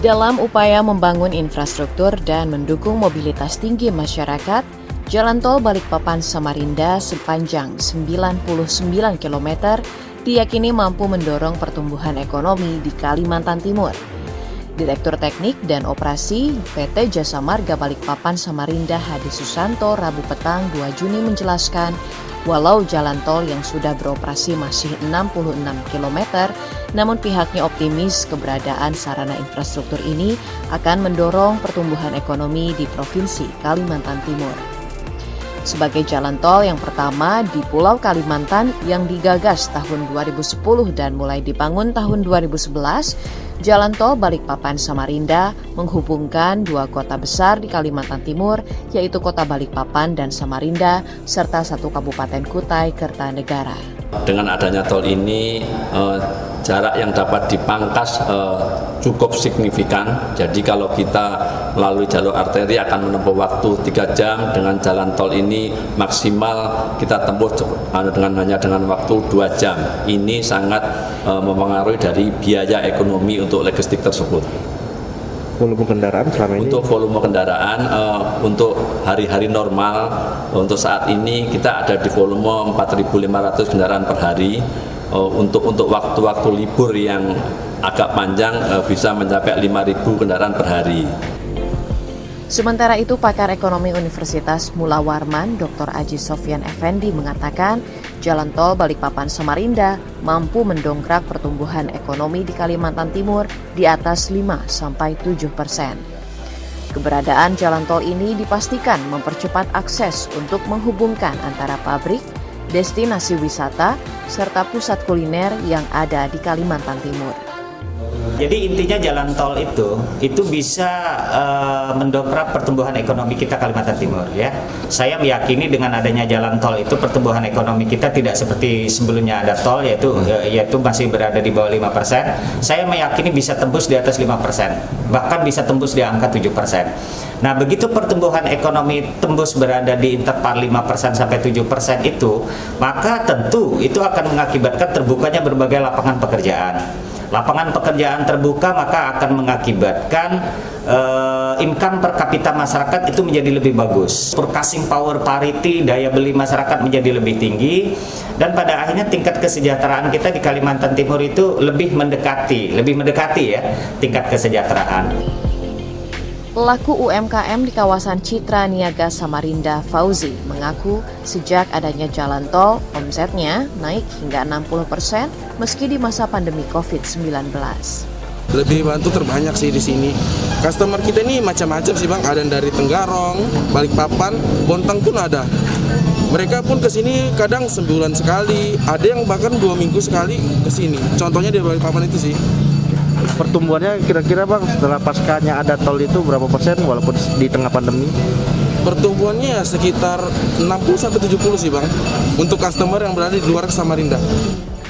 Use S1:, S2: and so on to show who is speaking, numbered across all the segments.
S1: Dalam upaya membangun infrastruktur dan mendukung mobilitas tinggi masyarakat, Jalan Tol Balikpapan Samarinda sepanjang 99 km diyakini mampu mendorong pertumbuhan ekonomi di Kalimantan Timur. Direktur Teknik dan Operasi PT Jasa Marga Balikpapan Samarinda Hadi Susanto Rabu petang 2 Juni menjelaskan, walau jalan tol yang sudah beroperasi masih 66 km, namun pihaknya optimis keberadaan sarana infrastruktur ini akan mendorong pertumbuhan ekonomi di Provinsi Kalimantan Timur. Sebagai jalan tol yang pertama di Pulau Kalimantan yang digagas tahun 2010 dan mulai dibangun tahun 2011, Jalan Tol Balikpapan Samarinda menghubungkan dua kota besar di Kalimantan Timur, yaitu Kota Balikpapan dan Samarinda, serta satu Kabupaten Kutai Kertanegara.
S2: Dengan adanya tol ini, jarak yang dapat dipangkas cukup signifikan. Jadi kalau kita melalui jalur arteri akan menempuh waktu 3 jam, dengan jalan tol ini maksimal kita tempuh dengan waktu 2 jam. Ini sangat mempengaruhi dari biaya ekonomi untuk logistik tersebut.
S3: Volume kendaraan selama ini? Untuk
S2: volume kendaraan, untuk hari-hari normal, untuk saat ini kita ada di volume 4.500 kendaraan per hari. Untuk waktu-waktu libur yang agak panjang bisa mencapai 5.000 kendaraan per hari.
S1: Sementara itu, pakar ekonomi Universitas Mula Warman, Dr. Aji Sofyan Effendi mengatakan, Jalan Tol Balikpapan Samarinda mampu mendongkrak pertumbuhan ekonomi di Kalimantan Timur di atas 5-7%. Keberadaan jalan tol ini dipastikan mempercepat akses untuk menghubungkan antara pabrik, destinasi wisata, serta pusat kuliner yang ada di Kalimantan Timur.
S4: Jadi intinya jalan tol itu bisa mendongkrak pertumbuhan ekonomi kita Kalimantan Timur, ya. Saya meyakini dengan adanya jalan tol itu pertumbuhan ekonomi kita tidak seperti sebelumnya ada tol, yaitu masih berada di bawah 5%. Saya meyakini bisa tembus di atas 5%, bahkan bisa tembus di angka 7%. Nah, begitu pertumbuhan ekonomi tembus berada di interval 5% sampai 7% itu, maka tentu itu akan mengakibatkan terbukanya berbagai lapangan pekerjaan. Lapangan pekerjaan terbuka maka akan mengakibatkan income per kapita masyarakat itu menjadi lebih bagus. Purchasing power parity, daya beli masyarakat menjadi lebih tinggi, dan pada akhirnya tingkat kesejahteraan kita di Kalimantan Timur itu lebih mendekati ya tingkat kesejahteraan.
S1: Pelaku UMKM di kawasan Citra Niaga Samarinda, Fauzi, mengaku sejak adanya jalan tol, omsetnya naik hingga 60% meski di masa pandemi COVID-19.
S5: Lebih bantu terbanyak sih di sini. Customer kita ini macam-macam sih Bang, ada dari Tenggarong, Balikpapan, Bontang pun ada. Mereka pun ke sini kadang sebulan sekali, ada yang bahkan 2 minggu sekali ke sini. Contohnya di Balikpapan itu sih.
S3: Pertumbuhannya kira-kira Bang setelah paskanya ada tol itu berapa persen walaupun di tengah pandemi?
S5: Pertumbuhannya sekitar 60-70 sih Bang, untuk customer yang berada di luar Samarinda.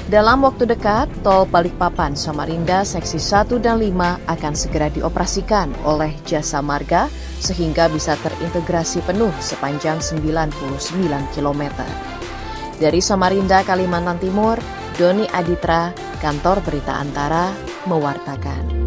S1: Dalam waktu dekat, tol Balikpapan Samarinda seksi 1 dan 5 akan segera dioperasikan oleh Jasa Marga sehingga bisa terintegrasi penuh sepanjang 99 km. Dari Samarinda, Kalimantan Timur, Doni Aditra, Kantor Berita Antara, mewartakan.